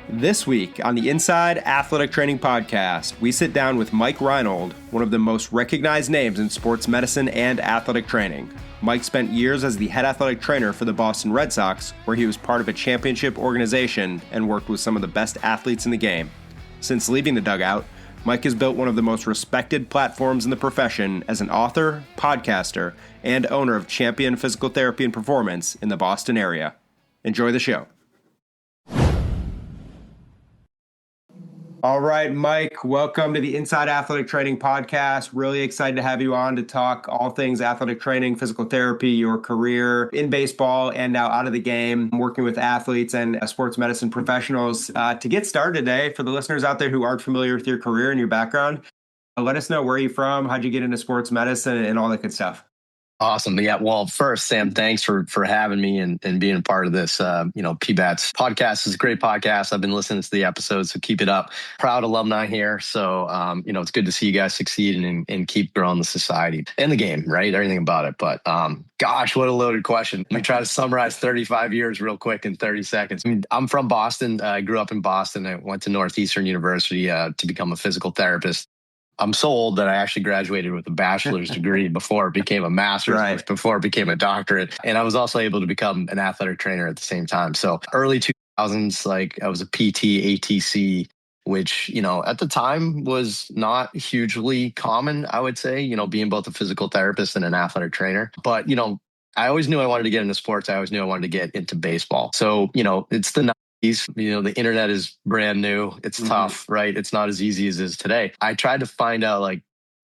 This week on the Inside Athletic Training Podcast, we sit down with Mike Reinold, one of the most recognized names in sports medicine and athletic training. Mike spent years as the head athletic trainer for the Boston Red Sox, where he was part of a championship organization and worked with some of the best athletes in the game. Since leaving the dugout, Mike has built one of the most respected platforms in the profession as an author, podcaster, and owner of Champion Physical Therapy and Performance in the Boston area. Enjoy the show. All right, Mike, welcome to the Inside Athletic Training Podcast. Really excited to have you on to talk all things athletic training, physical therapy, your career in baseball and now out of the game, working with athletes and sports medicine professionals. To get started today, for the listeners out there who aren't familiar with your career and your background, let us know where you're from, how'd you get into sports medicine, and all that good stuff. Awesome. Yeah. Well, first, Sam, thanks for having me and being a part of this. PBAT's podcast is a great podcast. I've been listening to the episodes, so keep it up. Proud alumni here. So, it's good to see you guys succeed and keep growing the society and the game, right? Everything about it. But gosh, what a loaded question. Let me try to summarize 35 years real quick in 30 seconds. I mean, I'm from Boston. I grew up in Boston. I went to Northeastern University to become a physical therapist. I'm so old that I actually graduated with a bachelor's degree before it became a master's, right, before it became a doctorate. And I was also able to become an athletic trainer at the same time. So early 2000s, I was a PT, ATC, which, at the time was not hugely common, I would say, being both a physical therapist and an athletic trainer. But, I always knew I wanted to get into sports. I always knew I wanted to get into baseball. So, it's the the internet is brand new. It's tough, right? It's not as easy as it is today. I tried to find out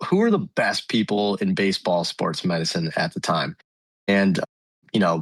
who are the best people in baseball sports medicine at the time. And,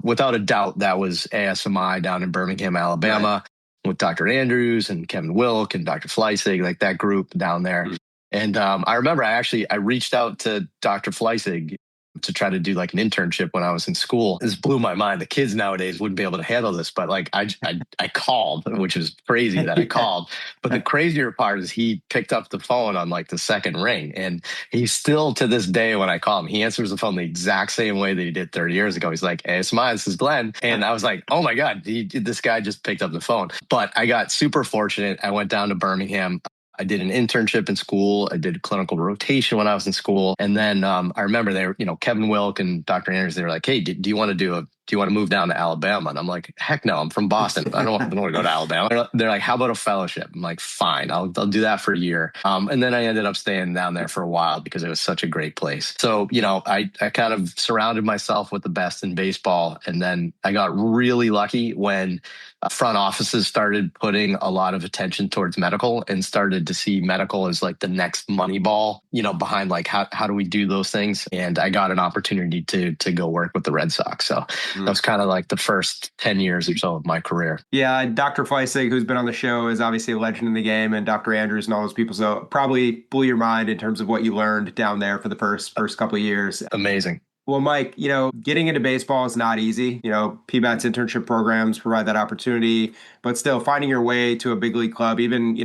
without a doubt, that was ASMI down in Birmingham, Alabama, with Dr. Andrews and Kevin Wilk and Dr. Fleissig, that group down there. And I remember I reached out to Dr. Fleissig to try to do an internship when I was in school. This blew my mind. The kids nowadays wouldn't be able to handle this, but I called, which is crazy that I called. But the crazier part is he picked up the phone on the second ring, and he still to this day when I call him, he answers the phone the exact same way that he did 30 years ago. He's like, "Hey, it's mine. This is Glenn." And I was like, "Oh my God, this guy just picked up the phone." But I got super fortunate. I went down to Birmingham. I did an internship in school. I did clinical rotation when I was in school. And then I remember they were, Kevin Wilk and Dr. Andrews, they were like, "Hey, do you want to move down to Alabama?" And I'm like, "Heck no, I'm from Boston. I don't want to go to Alabama." They're like, "How about a fellowship?" I'm like, "Fine, I'll do that for a year." And then I ended up staying down there for a while because it was such a great place. So, I kind of surrounded myself with the best in baseball. And then I got really lucky when front offices started putting a lot of attention towards medical and started to see medical as the next money ball, behind how do we do those things? And I got an opportunity to go work with the Red Sox. So that was kind of the first 10 years or so of my career. Yeah, Dr. Fleissig, who's been on the show, is obviously a legend in the game, and Dr. Andrews and all those people. So probably blew your mind in terms of what you learned down there for the first couple of years. Amazing. Well, Mike, getting into baseball is not easy. PBAT's internship programs provide that opportunity, but still finding your way to a big league club, even,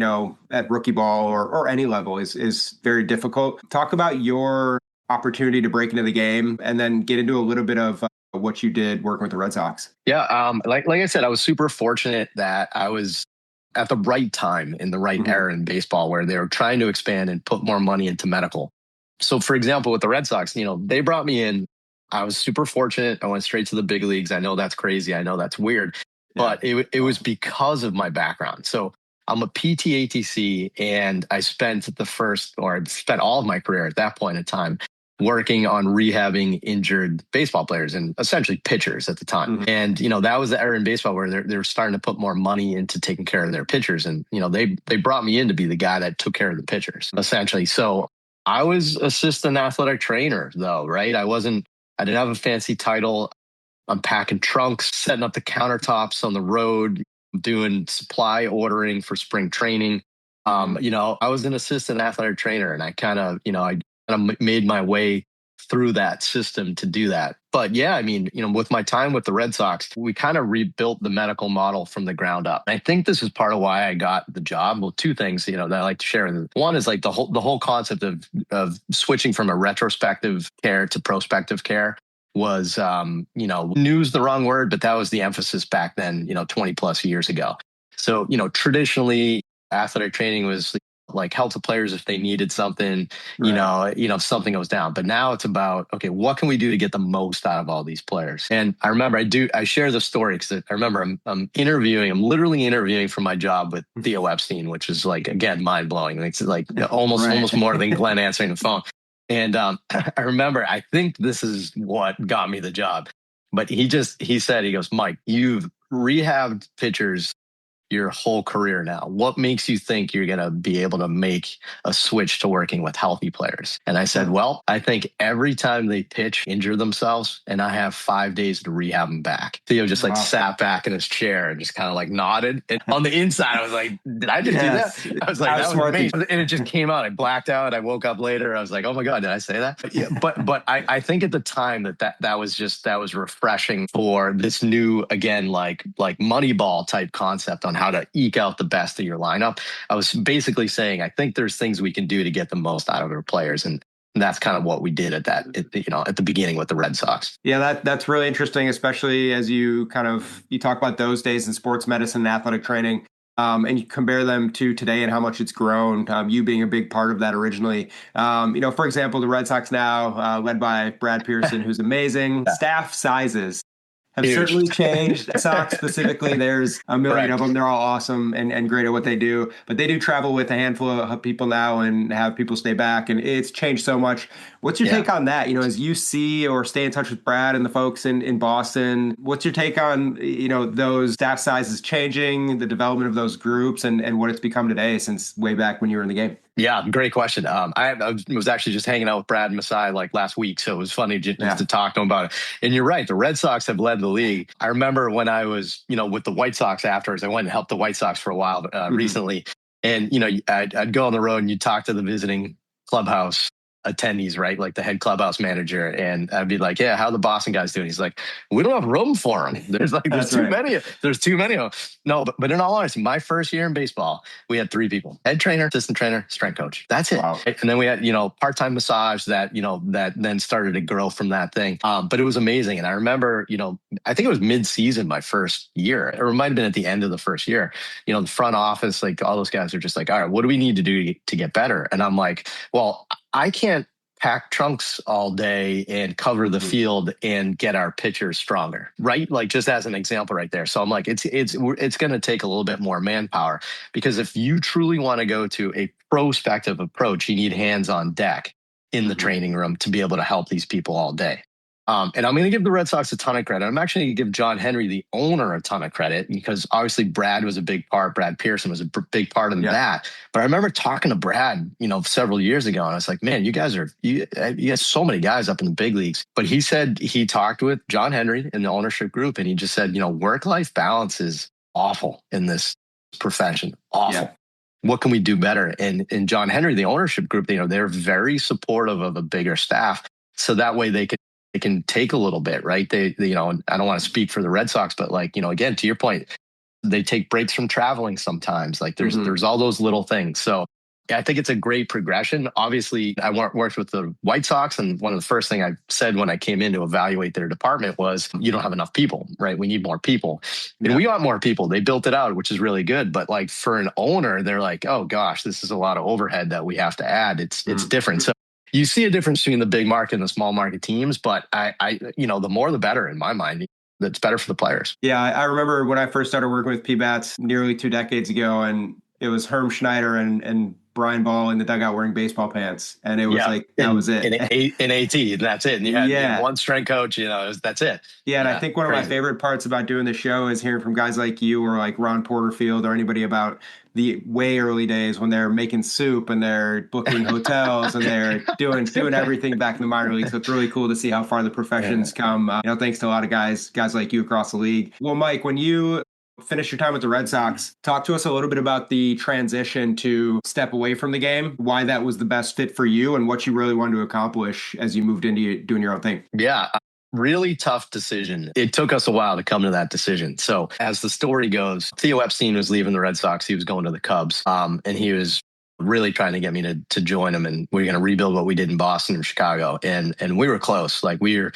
at rookie ball or any level is very difficult. Talk about your opportunity to break into the game and then get into a little bit of what you did working with the Red Sox. Yeah. Like I said, I was super fortunate that I was at the right time in the right era in baseball where they were trying to expand and put more money into medical. So, for example, with the Red Sox, they brought me in. I was super fortunate. I went straight to the big leagues. I know that's crazy. I know that's weird, but it was because of my background. So I'm a PT-ATC, and I spent all of my career at that point in time working on rehabbing injured baseball players and essentially pitchers at the time. And, that was the era in baseball where they were starting to put more money into taking care of their pitchers. And, they brought me in to be the guy that took care of the pitchers, essentially. So I was assistant athletic trainer, though, right? I didn't have a fancy title. I'm packing trunks, setting up the countertops on the road, doing supply ordering for spring training. I was an assistant athletic trainer, and I kind of made my way through that system to do that. But yeah, with my time with the Red Sox, we kind of rebuilt the medical model from the ground up. And I think this is part of why I got the job. Well, two things, that I like to share. One is the whole concept of switching from a retrospective care to prospective care was, new's the wrong word, but that was the emphasis back then, 20 plus years ago. So, traditionally athletic training was like help the players if they needed something, if something goes down. But now it's about, okay, what can we do to get the most out of all these players? And I remember I share the story because I remember I'm literally interviewing for my job with Theo Epstein, which is like, again, mind blowing. It's like almost more than Glenn answering the phone. And I remember, I think this is what got me the job. But he said, he goes, Mike, you've rehabbed pitchers your whole career now. What makes you think you're going to be able to make a switch to working with healthy players? And I said, well, I think every time they pitch, injure themselves, and I have 5 days to rehab them back. Theo just sat back in his chair and just kind of like nodded. And on the inside, I was like, did I just do that? I was like, that was amazing. And it just came out. I blacked out. I woke up later. I was like, oh my God, did I say that? But I think at the time that was refreshing for this new, again, like Moneyball type concept on how to eke out the best of your lineup. I was basically saying, I think there's things we can do to get the most out of our players. And that's kind of what we did at the beginning with the Red Sox. Yeah, that's really interesting, especially as you talk about those days in sports medicine and athletic training. And you compare them to today and how much it's grown, you being a big part of that originally. For example, the Red Sox now, led by Brad Pearson, who's amazing. Staff sizes have certainly changed. Sox specifically, there's a million of them. They're all awesome and great at what they do. But they do travel with a handful of people now and have people stay back. And it's changed so much. What's your take on that? As you see or stay in touch with Brad and the folks in Boston, what's your take on, those staff sizes changing, the development of those groups and what it's become today since way back when you were in the game? Yeah, great question. I was actually just hanging out with Brad and Masai like last week, so it was funny just to talk to him about it. And you're right, the Red Sox have led the league. I remember when I was, with the White Sox afterwards, I went and helped the White Sox for a while recently. And, I'd go on the road and you'd talk to the visiting clubhouse attendees, right? Like the head clubhouse manager. And I'd be like, yeah, how are the Boston guys doing? He's like, we don't have room for them. There's too many. There's too many of them. No, but in all honesty, my first year in baseball, we had 3 people: head trainer, assistant trainer, strength coach. That's it. Wow. And then we had, part-time massage that then started to grow from that thing. But it was amazing. And I remember, I think it was mid-season my first year. It might have been at the end of the first year. The front office, like all those guys are just like, all right, what do we need to do to get better? And I'm like, well, I can't pack trunks all day and cover the field and get our pitchers stronger, right? Like just as an example right there. So I'm like, it's going to take a little bit more manpower, because if you truly want to go to a prospective approach, you need hands on deck in the training room to be able to help these people all day. And I'm going to give the Red Sox a ton of credit. I'm actually going to give John Henry, the owner, a ton of credit, because obviously Brad was a big part. Brad Pearson was a big part of that. But I remember talking to Brad, several years ago, and I was like, man, you guys so many guys up in the big leagues. But he said he talked with John Henry in the ownership group, and he just said, work-life balance is awful in this profession. Awful. Yeah. What can we do better? And John Henry, the ownership group, they're very supportive of a bigger staff. So that way they can take a little bit, right? They I don't want to speak for the Red Sox, but again, to your point, they take breaks from traveling sometimes. Like there's all those little things. So I think it's a great progression. Obviously, I worked with the White Sox, and one of the first things I said when I came in to evaluate their department was, you don't have enough people, right? We need more people. And we got more people. They built it out, which is really good. But like for an owner, they're like, oh gosh, this is a lot of overhead that we have to add. It's different. So you see a difference between the big market and the small market teams, but I the more the better in my mind. That's better for the players. Yeah, I remember when I first started working with P-Bats nearly 2 decades ago, and it was Herm Schneider and Brian Ball in the dugout wearing baseball pants, and it was that was it. In AT, and that's it. And you had one strength coach, that's it. Yeah, and I think one of my favorite parts about doing the show is hearing from guys like you or like Ron Porterfield or anybody about the way early days when they're making soup and they're booking hotels and they're doing everything back in the minor leagues. So it's really cool to see how far the profession's come. Thanks to a lot of guys like you across the league. Well, Mike, when you finish your time with the Red Sox, talk to us a little bit about the transition to step away from the game, why that was the best fit for you, and what you really wanted to accomplish as you moved into doing your own thing. Yeah. Really tough decision. It took us a while to come to that decision. So as the story goes, Theo Epstein was leaving the Red Sox. He was going to the Cubs. And he was really trying to get me to join him. And we were going to rebuild what we did in Boston and Chicago. And we were close. Like we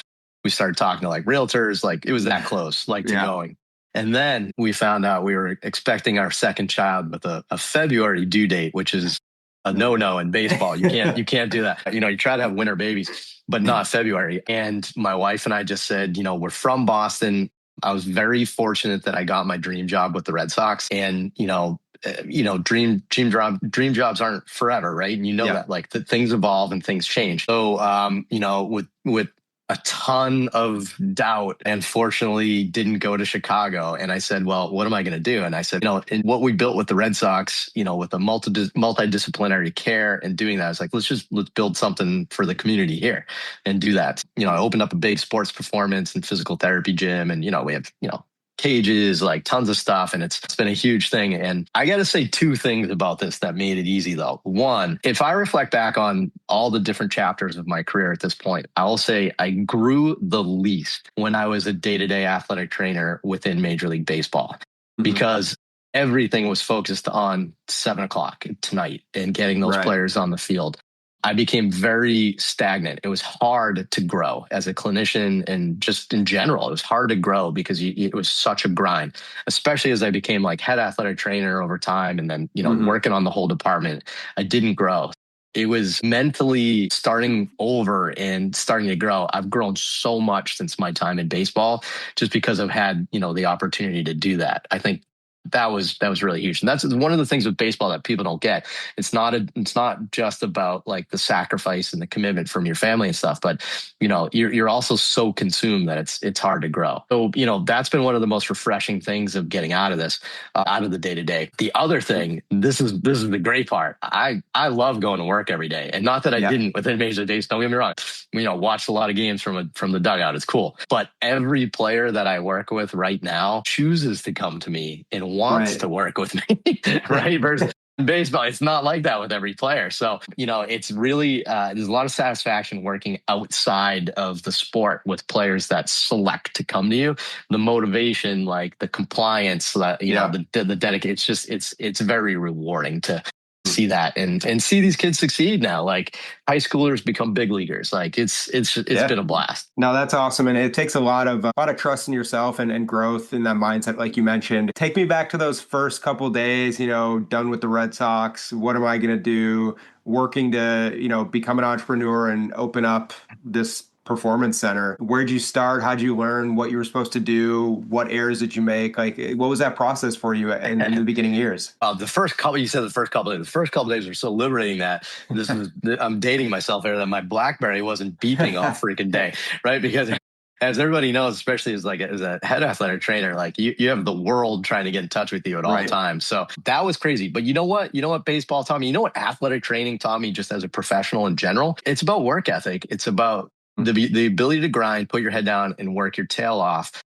started talking to like realtors, like it was that close, to going. And then we found out we were expecting our second child with a February due date, which is a no-no in baseball. You can't do that. You try to have winter babies, but not February. And my wife and I just said, we're from Boston. I was very fortunate that I got my dream job with the Red Sox, and dream jobs aren't forever, right? And that like things evolve and things change. So with a ton of doubt, and fortunately didn't go to Chicago. And I said, well, what am I going to do? And I said, and what we built with the Red Sox, with the multidisciplinary care and doing that, I was like, let's build something for the community here and do that. I opened up a big sports performance and physical therapy gym, and, we have, cages, like tons of stuff. And it's been a huge thing. And I got to say two things about this that made it easy though. One, if I reflect back on all the different chapters of my career at this point, I will say I grew the least when I was a day-to-day athletic trainer within Major League Baseball, because everything was focused on 7:00 tonight and getting those players on the field. I became very stagnant. It was hard to grow as a clinician, and just in general, it was hard to grow because it was such a grind, especially as I became like head athletic trainer over time. And then, working on the whole department, I didn't grow. It was mentally starting over and starting to grow. I've grown so much since my time in baseball, just because I've had, the opportunity to do that. I think that was really huge. And that's one of the things with baseball that people don't get. It's not just about like the sacrifice and the commitment from your family and stuff, but you're also so consumed that it's hard to grow. So, that's been one of the most refreshing things of getting out of this, out of the day to day. The other thing, this is the great part. I love going to work every day, and not that I didn't within Major League Baseball. Don't get me wrong. Watched a lot of games from the dugout. It's cool. But every player that I work with right now chooses to come to me and wants to work with me, right? Versus baseball, it's not like that with every player. So, it's really, there's a lot of satisfaction working outside of the sport with players that select to come to you. The motivation, like the compliance, the dedication, it's very rewarding to see that and see these kids succeed now. Like high schoolers become big leaguers. Like it's been a blast. No, that's awesome. And it takes a lot of trust in yourself and growth in that mindset, like you mentioned. Take me back to those first couple days, done with the Red Sox. What am I going to do? Working to, become an entrepreneur and open up this performance center. Where'd you start? How'd you learn what you were supposed to do? What errors did you make? Like, what was that process for you in the beginning years? The first couple days were so liberating that I'm dating myself here, that my BlackBerry wasn't beeping all freaking day, right? Because as everybody knows, especially as a head athletic trainer, like you have the world trying to get in touch with you at all times. So that was crazy. But you know what baseball taught me? You know what athletic training taught me just as a professional in general? It's about work ethic. It's about the ability to grind, put your head down and work your tail off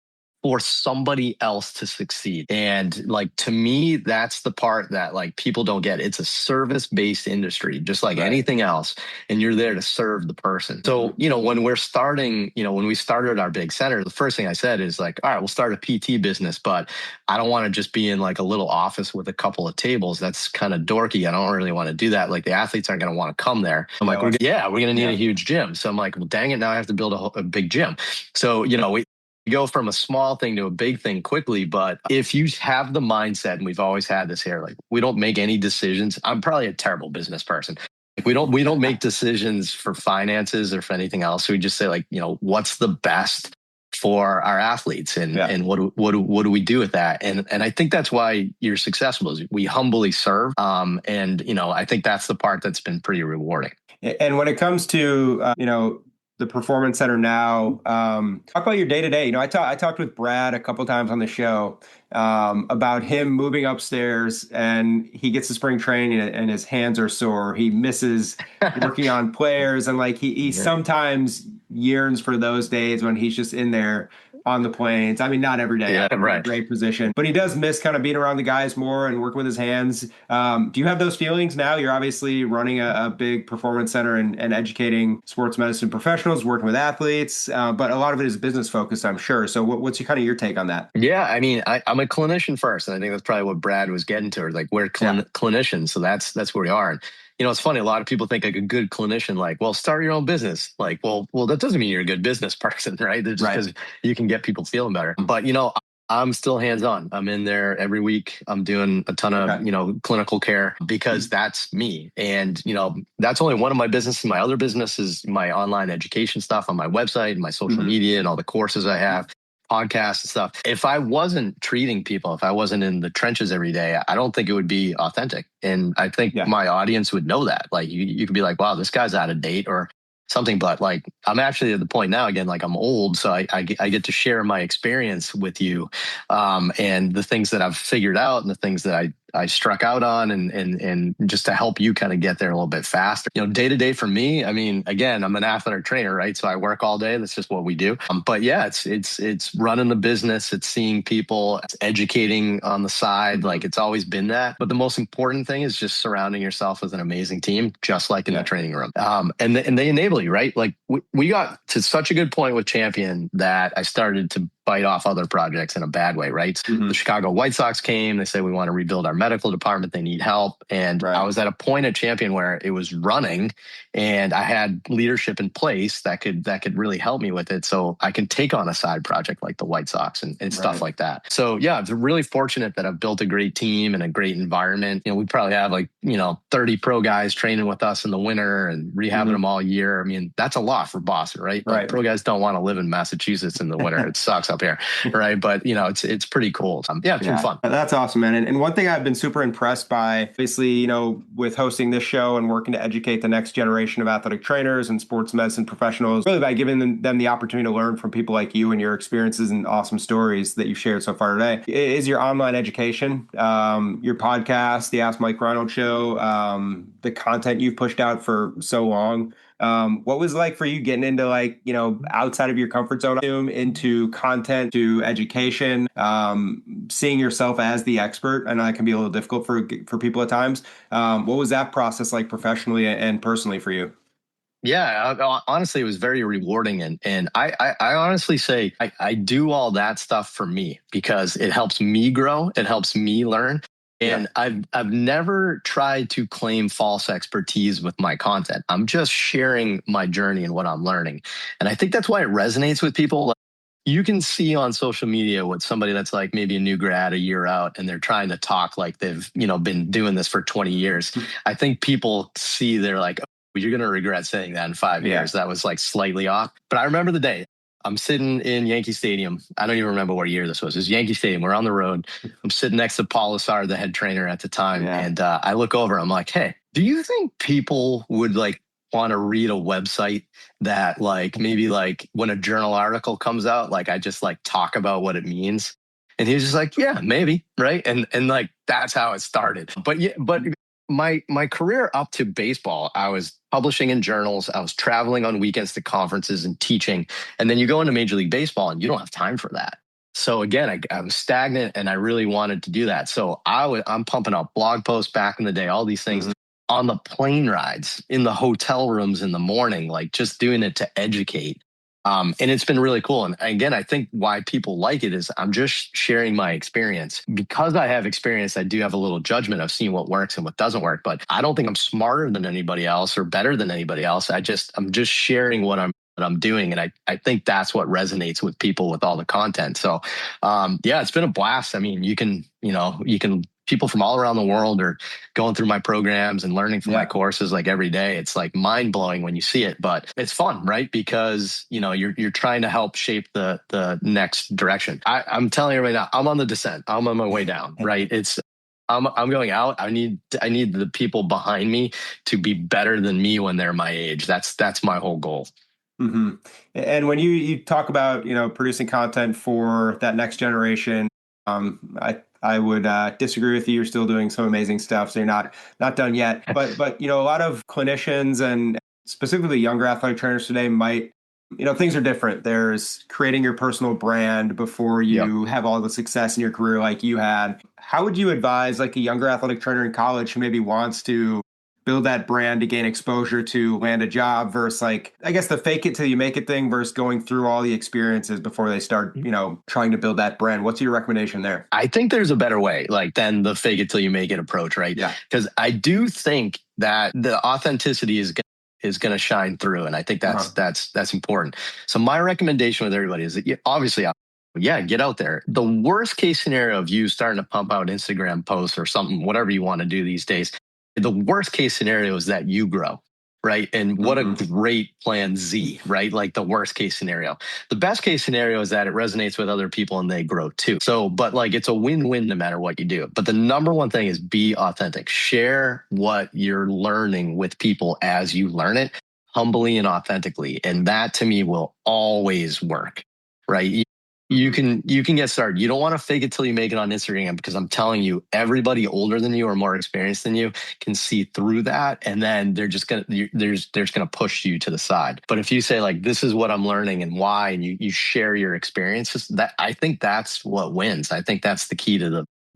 for somebody else to succeed. And like, to me, that's the part that like people don't get. It's a service-based industry, just like anything else. And you're there to serve the person. So, when we're starting, when we started our big center, the first thing I said is like, all right, we'll start a PT business, but I don't want to just be in like a little office with a couple of tables. That's kind of dorky. I don't really want to do that. Like the athletes aren't going to want to come there. I'm like, we're going to need a huge gym. So I'm like, well, dang it. Now I have to build a big gym. So, we go from a small thing to a big thing quickly. But if you have the mindset, and we've always had this here, like we don't make any decisions. I'm probably a terrible business person. Like we don't make decisions for finances or for anything else. We just say like, what's the best for our athletes and what do we do with that? And I think that's why you're successful, is we humbly serve. And I think that's the part that's been pretty rewarding. And when it comes to, the performance center now, talk about your day to day. I talked with Brad a couple times on the show about him moving upstairs, and he gets to spring training and his hands are sore. He misses working on players, and like he sometimes yearns for those days when he's just in there on the planes. I mean, not every day, great position, but he does miss kind of being around the guys more and working with his hands. Do you have those feelings now? You're obviously running a big performance center and educating sports medicine professionals, working with athletes, but a lot of it is business focused, I'm sure. So what's your take on that? Yeah, I mean, I'm a clinician first, and I think that's probably what Brad was getting to, or like we're clinicians. So that's where we are. And it's funny. A lot of people think like a good clinician, like, well, start your own business. Like, well, that doesn't mean you're a good business person, right? Just because you can get people feeling better. But, I'm still hands-on. I'm in there every week. I'm doing a ton of, clinical care because that's me. And, that's only one of my businesses. My other business is my online education stuff on my website and my social media and all the courses I have, podcasts and stuff. If I wasn't treating people, if I wasn't in the trenches every day, I don't think it would be authentic. And I think my audience would know that. Like you could be like, wow, this guy's out of date or something, but like I'm actually at the point now again, like I'm old, so I get to share my experience with you, and the things that I've figured out and the things that I struck out on, and just to help you kind of get there a little bit faster. Day to day for me, I mean, again, I'm an athletic trainer, right? So I work all day. That's just what we do. But yeah, it's running the business, it's seeing people, it's educating on the side. Like it's always been that. But the most important thing is just surrounding yourself with an amazing team, just like in the training room. And they enable you, right? Like we got to such a good point with Champion that I started to bite off other projects in a bad way, right? The Chicago White Sox came, they said, we want to rebuild our medical department. They need help. And I was at a point at Champion where it was running and I had leadership in place that could really help me with it. So I can take on a side project like the White Sox and stuff like that. So yeah, I'm really fortunate that I've built a great team and a great environment. We probably have 30 pro guys training with us in the winter and rehabbing them all year. I mean, that's a lot for Boston, right? Like, pro guys don't want to live in Massachusetts in the winter. It sucks up here, right? But it's pretty cool. It's been fun. That's awesome, man. And one thing I've been super impressed by, obviously, with hosting this show and working to educate the next generation of athletic trainers and sports medicine professionals, really by giving them the opportunity to learn from people like you and your experiences and awesome stories that you've shared so far today, is your online education, your podcast, the Ask Mike Reinold Show, the content you've pushed out for so long. What was it like for you getting into outside of your comfort zone, into content, to education, seeing yourself as the expert? I know that can be a little difficult for people at times. What was that process like professionally and personally for you? Yeah, honestly, it was very rewarding. And I honestly say I do all that stuff for me because it helps me grow. It helps me learn. And I've never tried to claim false expertise with my content. I'm just sharing my journey and what I'm learning. And I think that's why it resonates with people. You can see on social media what somebody that's like maybe a new grad, a year out, and they're trying to talk like they've, been doing this for 20 years. I think people see, they're like, oh, you're going to regret saying that in 5 years. That was like slightly off. But I remember the day. I'm sitting in Yankee Stadium. I don't even remember what year this was. It was Yankee Stadium. We're on the road. I'm sitting next to Paul Lassard, the head trainer at the time. And I look over. I'm like, hey, do you think people would want to read a website that maybe when a journal article comes out, I just talk about what it means? And he was just like, yeah, maybe. Right. And that's how it started. But my career up to baseball, I was publishing in journals. I was traveling on weekends to conferences and teaching. And then you go into Major League Baseball and you don't have time for that. So again, I was stagnant and I really wanted to do that. So I'm pumping out blog posts back in the day, all these things on the plane rides, in the hotel rooms in the morning, just doing it to educate. And it's been really cool. And again, I think why people like it is I'm just sharing my experience. Because I have experience, I do have a little judgment. I've seen what works and what doesn't work, but I don't think I'm smarter than anybody else or better than anybody else. I'm just sharing what I'm doing. And I think that's what resonates with people with all the content. So, it's been a blast. I mean, you can people from all around the world are going through my programs and learning from my courses every day. It's mind blowing when you see it, but it's fun, right? Because, you're trying to help shape the next direction. I'm telling you right now, I'm on the descent. I'm on my way down, right? I'm going out. I need the people behind me to be better than me when they're my age. That's my whole goal. Mm-hmm. And when you talk about, producing content for that next generation, I would disagree with you. You're still doing some amazing stuff, so you're not done yet. But a lot of clinicians and specifically younger athletic trainers today might, things are different. There's creating your personal brand before you have all the success in your career like you had. How would you advise a younger athletic trainer in college who maybe wants to build that brand to gain exposure to land a job versus I guess the fake it till you make it thing versus going through all the experiences before they start, trying to build that brand? What's your recommendation there? I think there's a better way than the fake it till you make it approach, right? Yeah. Because I do think that the authenticity is going to shine through. And I think that's important. So my recommendation with everybody is that obviously yeah, get out there. The worst case scenario of you starting to pump out Instagram posts or something, whatever you want to do these days, the worst case scenario is that you grow, right? And what a great plan Z, right? Like the worst case scenario. The best case scenario is that it resonates with other people and they grow too. So, but like it's a win-win no matter what you do. But the number one thing is be authentic. Share what you're learning with people as you learn it, humbly and authentically. And that to me will always work, right? You can get started. You don't want to fake it till you make it on Instagram, because I'm telling you, everybody older than you or more experienced than you can see through that, and then they're just gonna push you to the side. But if you say like, this is what I'm learning and why, and you share your experiences, that I think that's what wins. I think that's the key to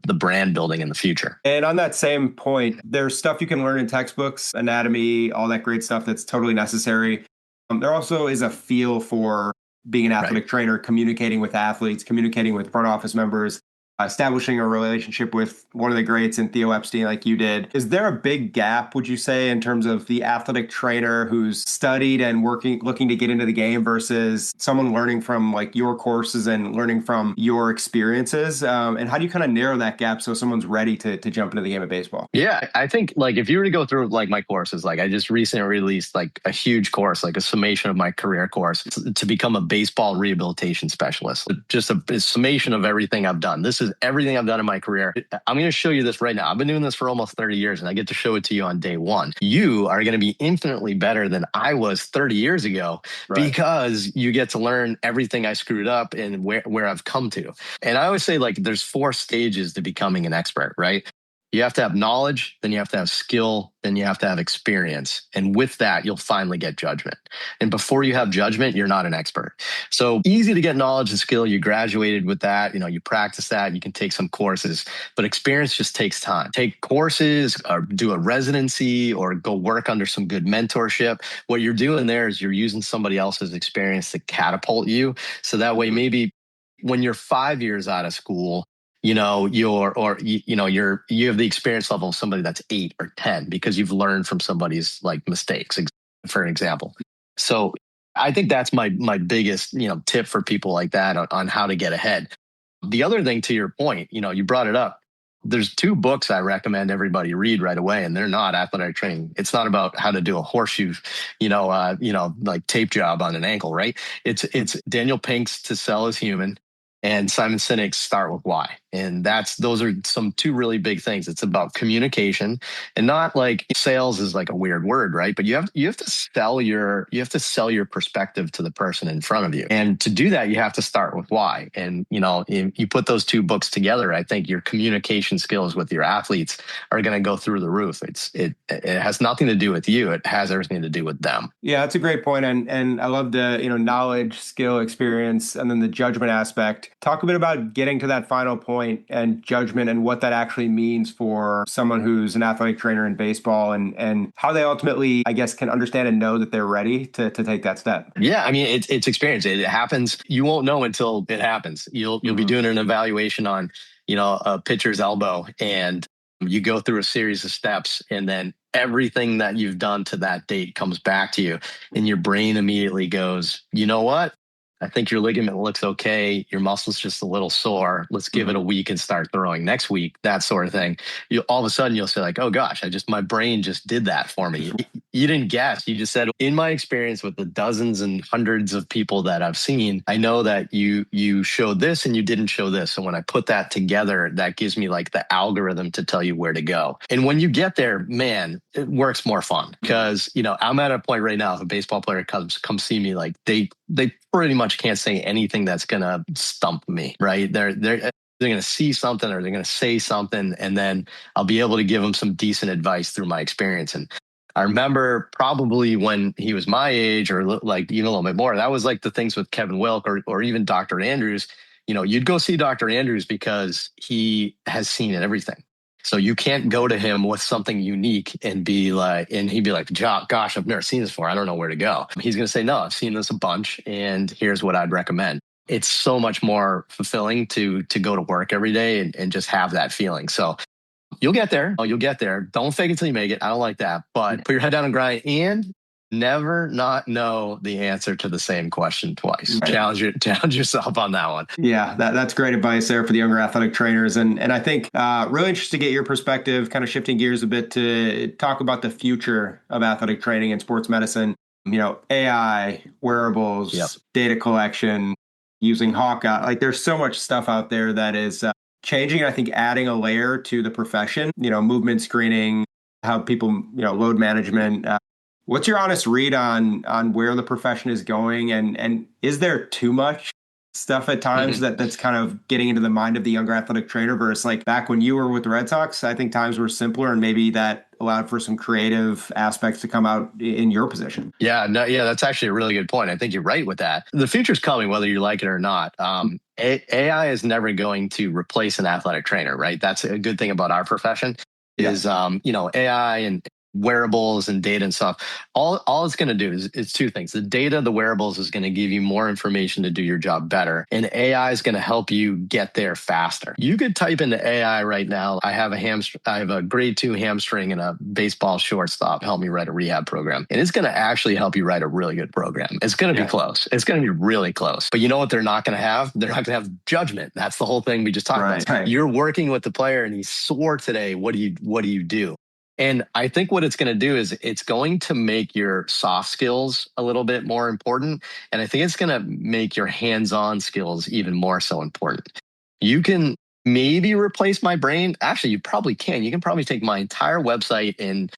the brand building in the future. And on that same point, there's stuff you can learn in textbooks, anatomy, all that great stuff that's totally necessary. There also is a feel for being an athletic trainer, communicating with athletes, communicating with front office members, establishing a relationship with one of the greats in Theo Epstein like you did. Is there a big gap, would you say, in terms of the athletic trainer who's studied and looking to get into the game versus someone learning from like your courses and learning from your experiences? And how do you kind of narrow that gap so someone's ready to jump into the game of baseball? Yeah, I think like if you were to go through like my courses, like I just recently released like a huge course, like a summation of my career course to become a baseball rehabilitation specialist. Just a summation of everything I've done. This is everything I've done in my career. I'm going to show you this right now. I've been doing this for almost 30 years and I get to show it to you on day one. You are going to be infinitely better than I was 30 years ago because you get to learn everything I screwed up and where I've come to. And I always say like there's 4 stages to becoming an expert, right? You have to have knowledge, then you have to have skill, then you have to have experience. And with that, you'll finally get judgment. And before you have judgment, you're not an expert. So easy to get knowledge and skill. You graduated with that. You practice that. You can take some courses, but experience just takes time. Take courses or do a residency or go work under some good mentorship. What you're doing there is you're using somebody else's experience to catapult you. So that way, maybe when you're 5 years out of school, you have the experience level of somebody that's 8 or 10 because you've learned from somebody's like mistakes, for an example. So I think that's my biggest, tip for people like that on how to get ahead. The other thing, to your point, you brought it up. There's 2 books I recommend everybody read right away, and they're not athletic training. It's not about how to do a horseshoe, like tape job on an ankle, right? It's Daniel Pink's To Sell is Human and Simon Sinek's Start with Why. And those are some 2 really big things. It's about communication, and not like sales is like a weird word, right? But you have to sell your perspective to the person in front of you. And to do that, you have to start with why. And, you put those 2 books together, I think your communication skills with your athletes are going to go through the roof. It has nothing to do with you. It has everything to do with them. Yeah, that's a great point. And I love the, knowledge, skill, experience, and then the judgment aspect. Talk a bit about getting to that final point and judgment and what that actually means for someone who's an athletic trainer in baseball and how they ultimately, I guess, can understand and know that they're ready to take that step. Yeah, I mean, it's experience. It happens. You won't know until it happens. You'll be doing an evaluation on, a pitcher's elbow, and you go through a series of steps, and then everything that you've done to that date comes back to you, and your brain immediately goes, you know what? I think your ligament looks okay. Your muscle's just a little sore. Let's give it a week and start throwing next week, that sort of thing. All of a sudden you'll say like, oh gosh, my brain just did that for me. You didn't guess. You just said, in my experience with the dozens and hundreds of people that I've seen, I know that you showed this and you didn't show this. So when I put that together, that gives me like the algorithm to tell you where to go. And when you get there, man, it works more fun because, I'm at a point right now, if a baseball player comes see me, like they pretty much can't say anything that's going to stump me, right? They're going to see something or they're going to say something, and then I'll be able to give them some decent advice through my experience. And I remember probably when he was my age or like even a little bit more, that was like the things with Kevin Wilk or even Dr. Andrews. You'd go see Dr. Andrews because he has seen everything. So you can't go to him with something unique and he'd be like, gosh, I've never seen this before. I don't know where to go. He's going to say, no, I've seen this a bunch and here's what I'd recommend. It's so much more fulfilling to go to work every day and just have that feeling. So you'll get there. Don't fake it till you make it. I don't like that, but put your head down and grind. And never not know the answer to the same question twice. Right. Challenge yourself on that one. Yeah, that's great advice there for the younger athletic trainers. And I think really interested to get your perspective, kind of shifting gears a bit to talk about the future of athletic training and sports medicine. AI, wearables, Yep. data collection, using Hawkeye. Like there's so much stuff out there that is changing. And I think adding a layer to the profession, movement screening, how people, load management. What's your honest read on where the profession is going, and is there too much stuff at times that's kind of getting into the mind of the younger athletic trainer versus like back when you were with the Red Sox? I think times were simpler and maybe that allowed for some creative aspects to come out in your position. Yeah, no, yeah, that's actually a really good point. I think you're right with that. The future's coming, whether you like it or not. AI is never going to replace an athletic trainer, right? That's a good thing about our profession is, AI and wearables and data and stuff. All it's going to do is two things. The data, the wearables is going to give you more information to do your job better. And AI is going to help you get there faster. You could type into AI right now, I have a grade 2 hamstring and a baseball shortstop. Help me write a rehab program. And it's going to actually help you write a really good program. It's going to be close. It's going to be really close. But you know what they're not going to have? They're not going to have judgment. That's the whole thing we just talked about. Right. You're working with the player and he's sore today. What do you do? And I think what it's going to do is it's going to make your soft skills a little bit more important. And I think it's going to make your hands-on skills even more so important. You can maybe replace my brain. Actually, you probably can. You can probably take my entire website and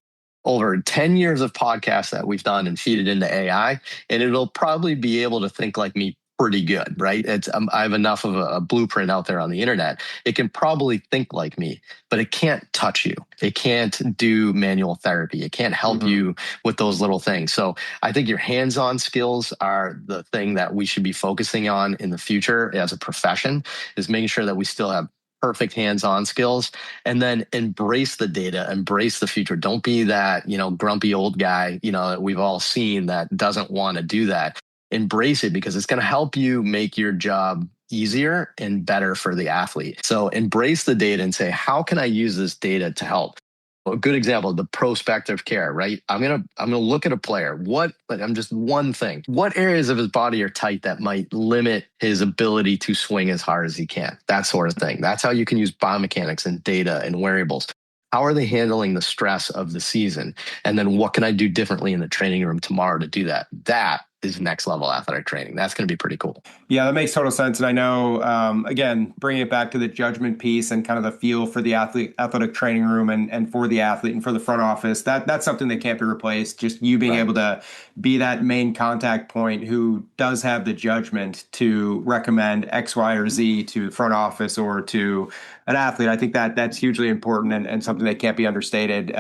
over 10 years of podcasts that we've done and feed it into AI, and it'll probably be able to think like me pretty good, right? I have enough of a blueprint out there on the internet. It can probably think like me, but it can't touch you. It can't do manual therapy. It can't help you with those little things. So I think your hands-on skills are the thing that we should be focusing on in the future as a profession, is making sure that we still have perfect hands-on skills, and then embrace the data, embrace the future. Don't be that, grumpy old guy, that we've all seen that doesn't want to do that. Embrace it because it's going to help you make your job easier and better for the athlete. So embrace the data and say, how can I use this data to help? A good example, the prospective care, right? I'm gonna look at a player. I'm just one thing. What areas of his body are tight that might limit his ability to swing as hard as he can? That sort of thing. That's how you can use biomechanics and data and variables. How are they handling the stress of the season? And then what can I do differently in the training room tomorrow to do that? That is next level athletic training. That's going to be pretty cool. Yeah, that makes total sense. And I know, again, bringing it back to the judgment piece and kind of the feel for the athletic training room and for the athlete and for the front office, that's something that can't be replaced. Just you being able to be that main contact point who does have the judgment to recommend X, Y, or Z to the front office or to an athlete. I think that's hugely important and something that can't be understated.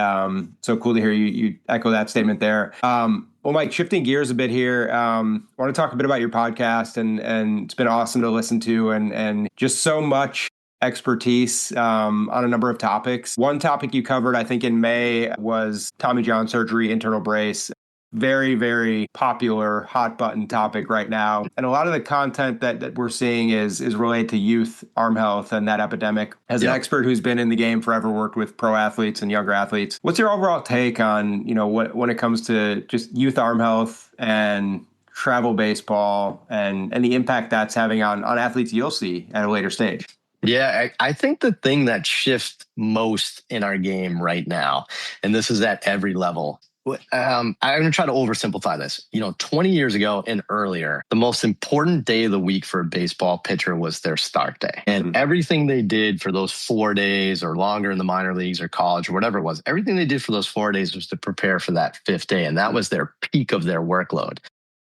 So cool to hear you echo that statement there. Well, Mike, shifting gears a bit here, I want to talk a bit about your podcast, and it's been awesome to listen to, and just so much expertise on a number of topics. One topic you covered, I think in May, was Tommy John surgery, internal brace. Very, very popular, hot button topic right now. And a lot of the content that we're seeing is related to youth arm health and that epidemic. As an expert who's been in the game forever, worked with pro athletes and younger athletes, what's your overall take on, when it comes to just youth arm health and travel baseball and the impact that's having on athletes you'll see at a later stage? Yeah, I think the thing that shifts most in our game right now, and this is at every level, I'm going to try to oversimplify this. 20 years ago and earlier, the most important day of the week for a baseball pitcher was their start day. And everything they did for those 4 days or longer in the minor leagues or college or whatever it was, everything they did for those 4 days was to prepare for that fifth day. And that was their peak of their workload.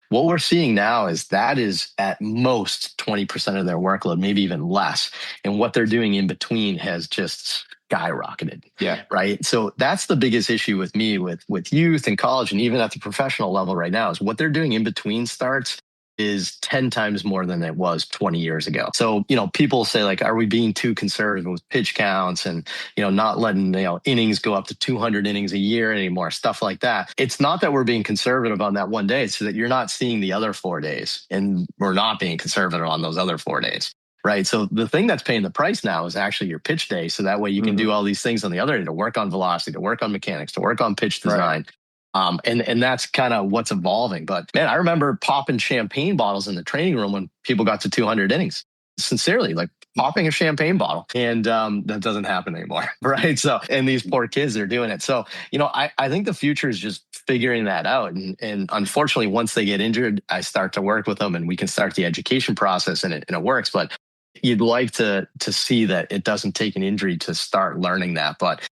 What we're seeing now is that is at most 20% of their workload, maybe even less. And what they're doing in between has just skyrocketed. Yeah. Right. So that's the biggest issue with me with youth and college and even at the professional level right now is what they're doing in between starts is 10 times more than it was 20 years ago. So, people say like, are we being too conservative with pitch counts and, not letting, innings go up to 200 innings a year anymore, stuff like that. It's not that we're being conservative on that one day. It's so that you're not seeing the other 4 days and we're not being conservative on those other 4 days. Right. So the thing that's paying the price now is actually your pitch day. So that way you can do all these things on the other day to work on velocity, to work on mechanics, to work on pitch design. Right. And that's kind of what's evolving. But man, I remember popping champagne bottles in the training room when people got to 200 innings. Sincerely, like popping a champagne bottle. And that doesn't happen anymore. Right. So, and these poor kids are doing it. So, I think the future is just figuring that out. And unfortunately, once they get injured, I start to work with them and we can start the education process and it works. But you'd like to see that it doesn't take an injury to start learning that. But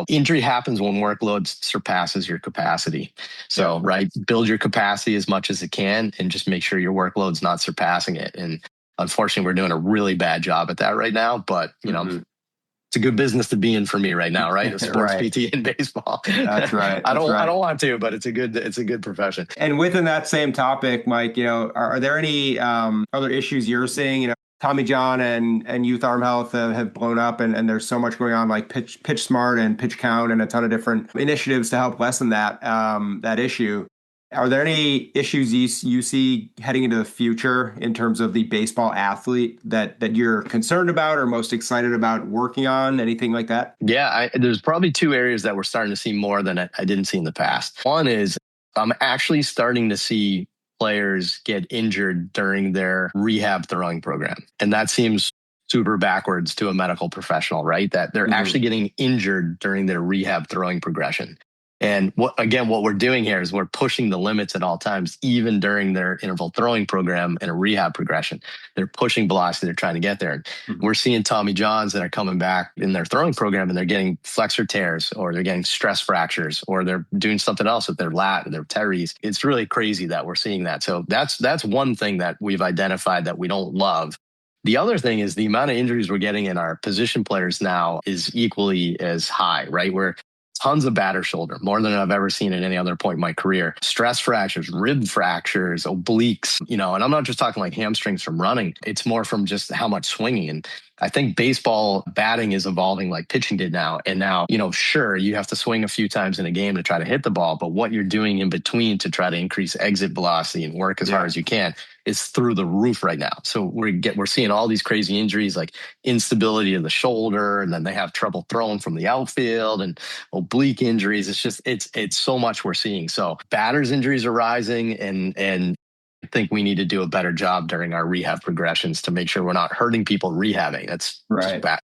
injury happens when workload surpasses your capacity. So, right, build your capacity as much as it can and just make sure your workload's not surpassing it. And unfortunately, we're doing a really bad job at that right now. But, it's a good business to be in for me right now, right? A sports Right. PT in baseball. That's right. I don't want to, but it's a good profession. And within that same topic, Mike, are there any other issues you're seeing? Tommy John and youth arm health have blown up, and there's so much going on, like pitch smart and pitch count, and a ton of different initiatives to help lessen that issue. Are there any issues you see heading into the future in terms of the baseball athlete that you're concerned about or most excited about working on? Anything like that? Yeah, there's probably two areas that we're starting to see more than I didn't see in the past. One is I'm actually starting to see players get injured during their rehab throwing program. And that seems super backwards to a medical professional, right? That they're actually getting injured during their rehab throwing progression. And what we're doing here is we're pushing the limits at all times, even during their interval throwing program and a rehab progression. They're pushing velocity. They're trying to get there. And we're seeing Tommy Johns that are coming back in their throwing program and they're getting flexor tears or they're getting stress fractures or they're doing something else with their lat or their teres. It's really crazy that we're seeing that. So that's one thing that we've identified that we don't love. The other thing is the amount of injuries we're getting in our position players now is equally as high, right? We're tons of batter shoulder, more than I've ever seen at any other point in my career. Stress fractures, rib fractures, obliques, and I'm not just talking like hamstrings from running. It's more from just how much swinging. And I think baseball batting is evolving like pitching did now. And now, sure, you have to swing a few times in a game to try to hit the ball, but what you're doing in between to try to increase exit velocity and work as hard as you can is through the roof right now. So we're seeing all these crazy injuries like instability of the shoulder, and then they have trouble throwing from the outfield and oblique injuries. It's just it's so much we're seeing. So batters injuries are rising, and I think we need to do a better job during our rehab progressions to make sure we're not hurting people rehabbing. That's right. Bad.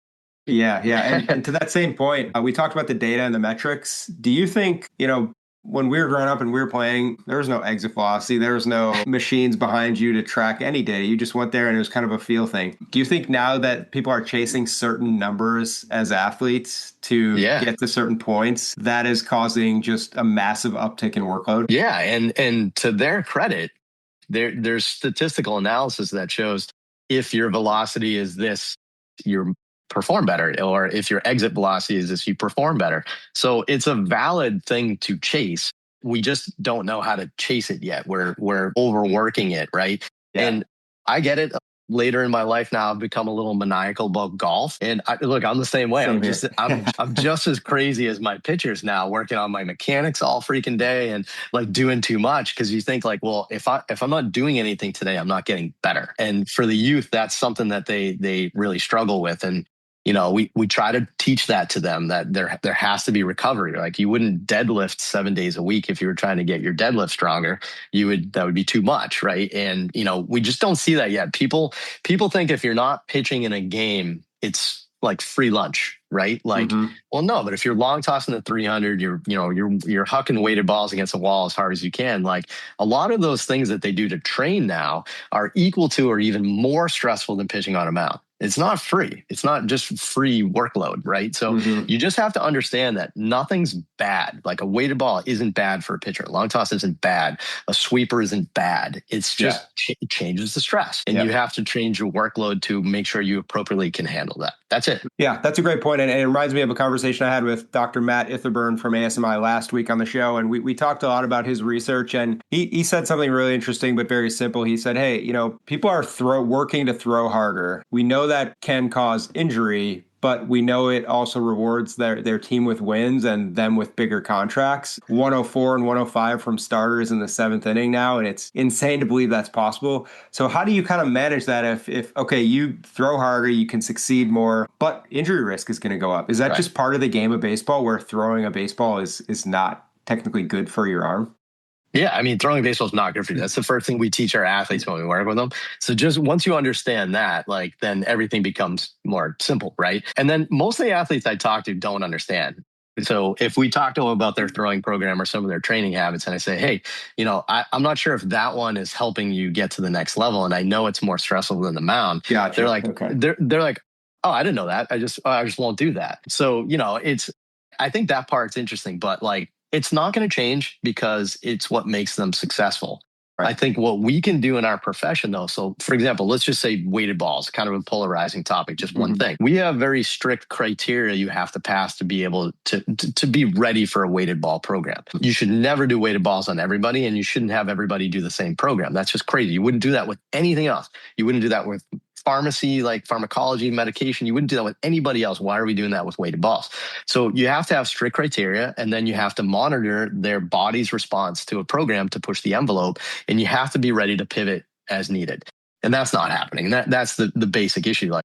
Yeah. And to that same point, we talked about the data and the metrics. Do you think, when we were growing up and we were playing, there was no exit velocity. There was no machines behind you to track any data. You just went there and it was kind of a feel thing. Do you think now that people are chasing certain numbers as athletes to get to certain points, that is causing just a massive uptick in workload? Yeah. And to their credit, there's statistical analysis that shows if your velocity is this, you perform better, or if your exit velocity is this, you perform better. So it's a valid thing to chase. We just don't know how to chase it yet. We're overworking it, right? Yeah. And I get it. Later in my life now, I've become a little maniacal about golf. And look, I'm the same way. I'm just as crazy as my pitchers now, working on my mechanics all freaking day and like doing too much. Cause you think like, well, if I'm not doing anything today, I'm not getting better. And for the youth, that's something that they really struggle with. And we try to teach that to them, that there has to be recovery. Like you wouldn't deadlift 7 days a week if you were trying to get your deadlift stronger. That would be too much, right? And we just don't see that yet. People think if you're not pitching in a game, it's like free lunch, right? Like, well, no, but if you're long tossing the 300, you're hucking weighted balls against the wall as hard as you can. Like a lot of those things that they do to train now are equal to or even more stressful than pitching on a mound. It's not free. It's not just free workload, right? So you just have to understand that nothing's bad. Like a weighted ball isn't bad for a pitcher. Long toss isn't bad. A sweeper isn't bad. It's just it changes the stress. And you have to change your workload to make sure you appropriately can handle that. That's it. Yeah, that's a great point. And it reminds me of a conversation I had with Dr. Matt Itherburn from ASMI last week on the show. And we talked a lot about his research. And he said something really interesting, but very simple. He said, hey, people are working to throw harder. We know that can cause injury, but we know it also rewards their team with wins and them with bigger contracts. 104 and 105 from starters in the 7th inning now, and it's insane to believe that's possible. So how do you kind of manage that if okay, you throw harder, you can succeed more, but injury risk is going to go up? Is that just part of the game of baseball where throwing a baseball is not technically good for your arm? Yeah, I mean, throwing baseball is not good for you. That's the first thing we teach our athletes when we work with them. So just once you understand that, like, then everything becomes more simple, right? And then most of the athletes I talk to don't understand. So if we talk to them about their throwing program or some of their training habits, and I say, hey, I'm not sure if that one is helping you get to the next level, and I know it's more stressful than the mound. Gotcha. They're like, okay. they're like, oh, I didn't know that. I just won't do that. So I think that part's interesting, but like, it's not going to change because it's what makes them successful. Right. I think what we can do in our profession, though, so for example, let's just say weighted balls, kind of a polarizing topic, just one thing. We have very strict criteria you have to pass to be able to be ready for a weighted ball program. You should never do weighted balls on everybody, and you shouldn't have everybody do the same program. That's just crazy. You wouldn't do that with anything else. You wouldn't do that with pharmacy, like pharmacology, medication. You wouldn't do that with anybody else. Why are we doing that with weighted balls? So you have to have strict criteria, and then you have to monitor their body's response to a program to push the envelope, and you have to be ready to pivot as needed. And that's not happening. That's the basic issue. Like,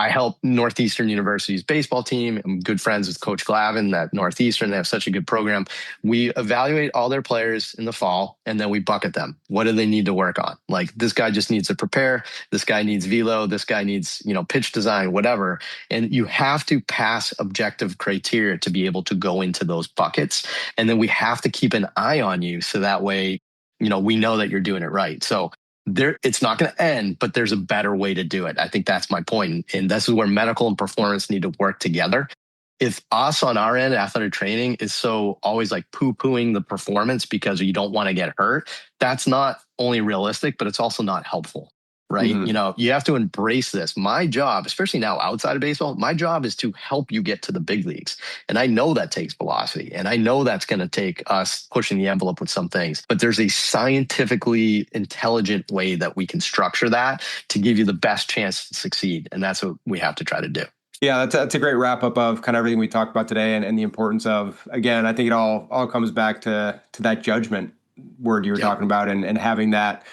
I help Northeastern University's baseball team. I'm good friends with Coach Glavin at Northeastern. They have such a good program. We evaluate all their players in the fall, and then we bucket them. What do they need to work on? Like, this guy just needs to prepare. This guy needs velo. This guy needs, pitch design, whatever. And you have to pass objective criteria to be able to go into those buckets. And then we have to keep an eye on you so that way, we know that you're doing it right. So it's not going to end, but there's a better way to do it. I think that's my point. And this is where medical and performance need to work together. If us on our end, athletic training is so always like poo-pooing the performance because you don't want to get hurt, that's not only realistic, but it's also not helpful. Right. You have to embrace this. My job, especially now outside of baseball, my job is to help you get to the big leagues. And I know that takes velocity, and I know that's going to take us pushing the envelope with some things, but there's a scientifically intelligent way that we can structure that to give you the best chance to succeed. And that's what we have to try to do. Yeah, that's a great wrap up of kind of everything we talked about today, and the importance of, again, I think it all comes back to that judgment word you were talking about, and having that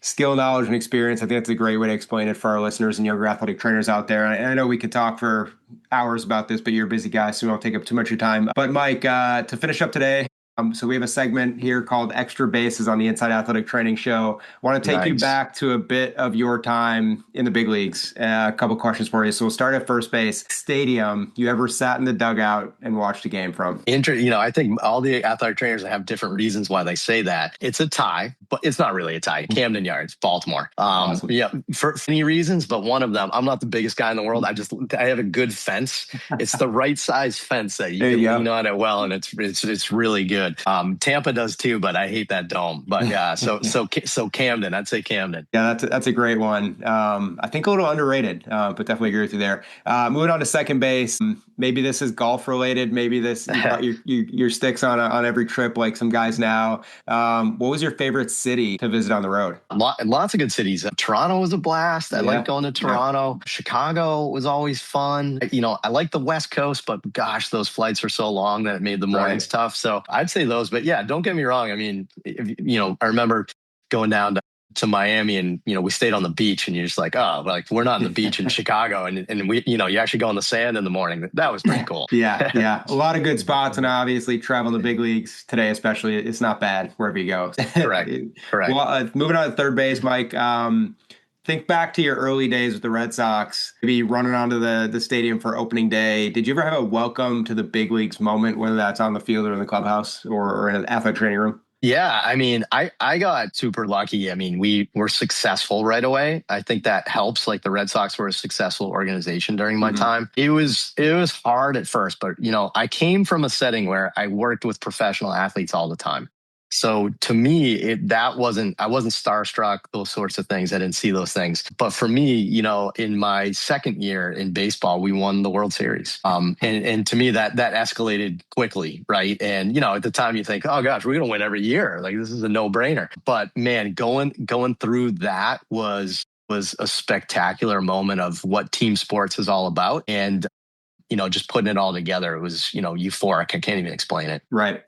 skill, knowledge, and experience. I think that's a great way to explain it for our listeners and younger athletic trainers out there. And I know we could talk for hours about this, but you're a busy guy, so we won't take up too much of your time. But Mike, to finish up today, so we have a segment here called Extra Bases on the Inside Athletic Training Show. I want to take you back to a bit of your time in the big leagues. A couple questions for you. So we'll start at first base. Stadium you ever sat in the dugout and watched a game from? I think all the athletic trainers have different reasons why they say that. It's a tie, but it's not really a tie. Camden Yards, Baltimore. Awesome. Yeah, for many reasons, but one of them, I'm not the biggest guy in the world. I have a good fence. It's the right size fence that you can lean on it well, and it's really good. Tampa does too, but I hate that dome. But yeah, so Camden, I'd say Camden. Yeah, that's a great one. I think a little underrated, but definitely agree with you there. Moving on to second base. Maybe this is golf related. Maybe this you got your sticks on every trip like some guys now. What was your favorite city to visit on the road? Lots of good cities. Toronto was a blast. I like going to Toronto. Yeah. Chicago was always fun. I like the West Coast, but gosh, those flights were so long that it made the mornings tough. So I'd say those. But yeah, don't get me wrong. I mean, I remember going down to Miami, and we stayed on the beach, and you're just like, oh, like we're not on the beach in Chicago, and we, you actually go on the sand in the morning. That was pretty cool. Yeah, a lot of good spots, and obviously traveling the big leagues today, especially, it's not bad wherever you go. Correct. Well, moving on to third base, Mike. Think back to your early days with the Red Sox, maybe running onto the stadium for opening day. Did you ever have a welcome to the big leagues moment, whether that's on the field or in the clubhouse or in an athletic training room? Yeah, I mean, I got super lucky. I mean, we were successful right away. I think that helps. Like, the Red Sox were a successful organization during my time. It was hard at first, but I came from a setting where I worked with professional athletes all the time. So to me, I wasn't starstruck, those sorts of things. I didn't see those things. But for me, in my second year in baseball, we won the World Series. And to me, that escalated quickly, right? And, at the time you think, oh gosh, we're going to win every year. Like, this is a no-brainer. But man, going through that was a spectacular moment of what team sports is all about. And, just putting it all together, it was, euphoric. I can't even explain it. Right.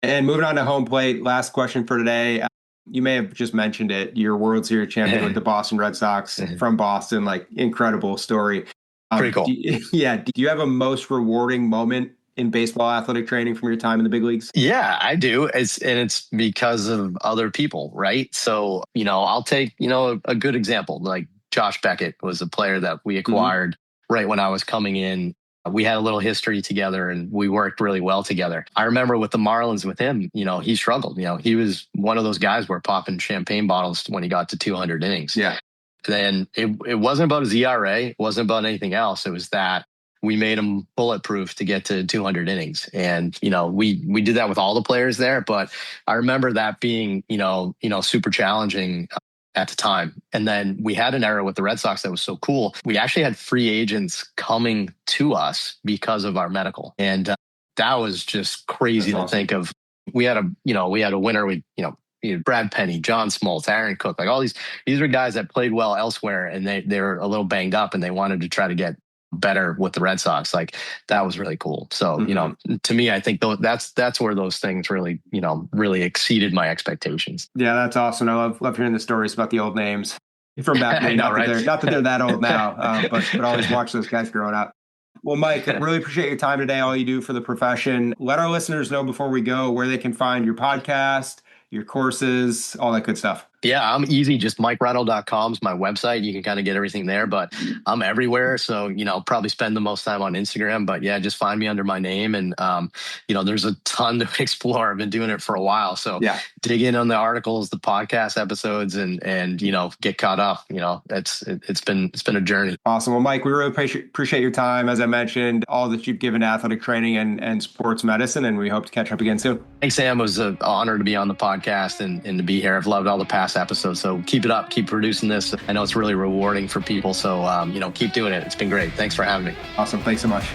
And moving on to home plate, last question for today. You may have just mentioned it. Your World Series champion with the Boston Red Sox from Boston, like, incredible story. Pretty cool. Do you have a most rewarding moment in baseball athletic training from your time in the big leagues? Yeah, I do. It's because of other people, right? So, I'll take, a good example. Like Josh Beckett was a player that we acquired right when I was coming in. We had a little history together and we worked really well together. I remember with the Marlins with him, he struggled. He was one of those guys where popping champagne bottles when he got to 200 innings. Yeah. Then it wasn't about his ERA. It wasn't about anything else. It was that we made him bulletproof to get to 200 innings. And, we did that with all the players there. But I remember that being, super challenging at the time. And then we had an era with the Red Sox that was so cool. We actually had free agents coming to us because of our medical. And that was just crazy to think of. We had a winner. We Brad Penny, John Smoltz, Aaron Cook, like all these were guys that played well elsewhere and they're a little banged up and they wanted to try to get better with the Red Sox. Like that was really cool. So, to me, I think that's where those things really, really exceeded my expectations. Yeah, that's awesome. I love hearing the stories about the old names from back then. Not that they're that old now, but always watch those guys growing up. Well, Mike, really appreciate your time today, all you do for the profession. Let our listeners know before we go where they can find your podcast, your courses, all that good stuff. Yeah, I'm easy. Just MikeReinold.com is my website. You can kind of get everything there, but I'm everywhere. So, probably spend the most time on Instagram, but yeah, just find me under my name. And, there's a ton to explore. I've been doing it for a while. So dig in on the articles, the podcast episodes and get caught up. It's been a journey. Awesome. Well, Mike, we really appreciate your time. As I mentioned, all that you've given to athletic training and sports medicine, and we hope to catch up again soon. Thanks, Sam. It was an honor to be on the podcast and to be here. I've loved all the past episodes. So keep it up, keep producing this. I know it's really rewarding for people. So, keep doing it. It's been great. Thanks for having me. Awesome. Thanks so much.